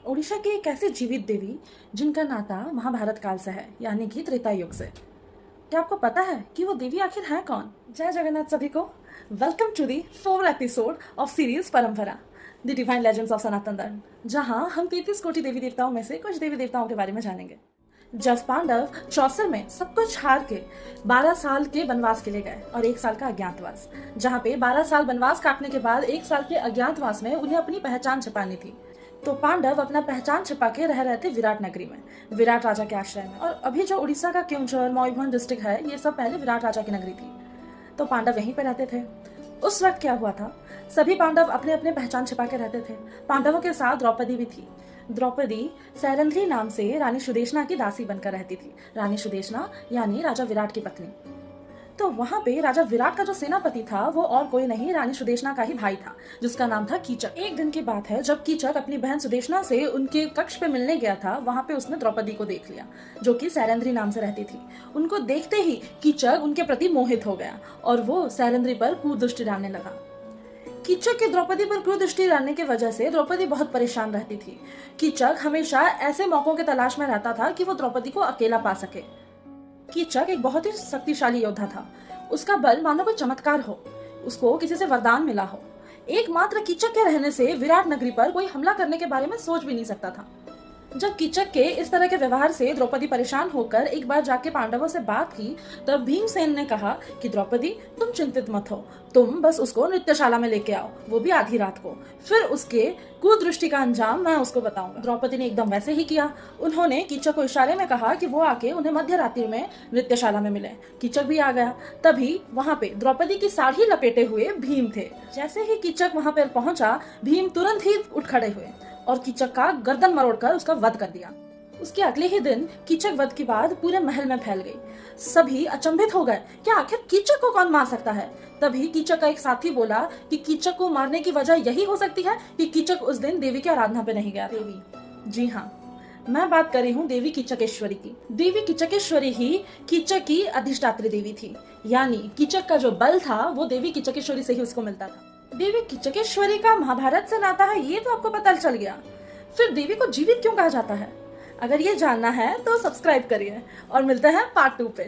ओडिशा की एक ऐसी जीवित देवी जिनका नाता महाभारत काल से है, यानी कि त्रेता युग से। क्या आपको पता है कि वो देवी आखिर है कौन? जय जगन्नाथ सभी को। Welcome to the 4th episode of series Parampara the divine legends of Sanatan Dharma, जहां हम 33 कोटि देवी देवताओं में से कुछ देवी देवताओं के बारे में जानेंगे। जब पांडव चौसर में सब कुछ हार के 12 साल के वनवास के लिए गए और 1 साल का अज्ञातवास, जहाँ पे 12 साल वनवास काटने के बाद 1 साल के अज्ञातवास में उन्हें अपनी पहचान छिपानी थी, तो पांडव अपना पहचान छिपा के रह रहे थे विराट नगरी में, विराट राजा के आश्रय में। और अभी जो उड़ीसा का केउंझर मयूरभंज डिस्ट्रिक्ट है, ये सब पहले विराट राजा की नगरी थी, तो पांडव यहीं पे रहते थे। उस वक्त क्या हुआ था, सभी पांडव अपने अपने पहचान छिपा के रहते थे। पांडवों के साथ द्रौपदी भी थी। द्रौपदी सैरंध्री नाम से रानी सुदेशना की दासी बनकर रहती थी। रानी सुदेशना यानी राजा विराट की पत्नी। तो वहां पे राजा विराट का जो सेनापति था वो और कोई नहीं, रानी सुदेशना का ही भाई था, जिसका नाम था कीचक। एक दिन की बात है, जब कीचक अपनी बहन सुदेशना से उनके कक्ष पे मिलने गया था, वहां पे उसने द्रौपदी को देख लिया, जो कि सैरंध्री नाम से रहती थी। उनको देखते ही कीचक उनके प्रति मोहित हो गया और वो सैरंध्री पर कुदृष्टि डालने लगा। कीचक की द्रौपदी पर क्रूरदृष्टि डालने की वजह से द्रौपदी बहुत परेशान रहती थी। कीचक हमेशा ऐसे मौकों के तलाश में रहता था कि वो द्रौपदी को अकेला पा सके। कीचक एक बहुत ही शक्तिशाली योद्धा था। उसका बल मानो कोई चमत्कार हो, उसको किसी से वरदान मिला हो। एकमात्र कीचक के रहने से विराट नगरी पर कोई हमला करने के बारे में सोच भी नहीं सकता था। जब कीचक के इस तरह के व्यवहार से द्रौपदी परेशान होकर एक बार जाके पांडवों से बात की, तब भीमसेन ने कहा कि द्रौपदी तुम चिंतित मत हो, तुम बस उसको नृत्यशाला में लेके आओ, वो भी आधी रात को, फिर उसके कुदृष्टि का अंजाम मैं उसको बताऊंगा। द्रौपदी ने एकदम वैसे ही किया। उन्होंने कीचक को इशारे में कहा कि वो आके उन्हें मध्य रात्रि में नृत्यशाला में मिले। कीचक भी आ गया। तभी वहां पे द्रौपदी की साड़ी लपेटे हुए भीम थे। जैसे ही कीचक वहां पर पहुंचा, भीम तुरंत ही उठ खड़े हुए और कीचक का गर्दन मरोड़कर उसका वध कर दिया। उसके अगले ही दिन कीचक वध की बात पूरे महल में फैल गई। सभी अचंभित हो गए कि आखिर कीचक को कौन मार सकता है। तभी कीचक का एक साथी बोला कि कीचक को मारने की वजह यही हो सकती है कि कीचक उस दिन देवी की आराधना पे नहीं गया। देवी, जी हाँ, मैं बात कर रही हूँ देवी कीचकेश्वरी की। देवी कीचकेश्वरी ही कीचक की अधिष्ठात्री देवी थी, यानी कीचक का जो बल था वो देवी कीचकेश्वरी से ही उसको मिलता था। देवी कीचकेश्वरी का महाभारत से नाता है, ये तो आपको पता चल गया। फिर देवी को जीवित क्यों कहा जाता है? अगर ये जानना है तो सब्सक्राइब करिए और मिलते हैं पार्ट 2 पे।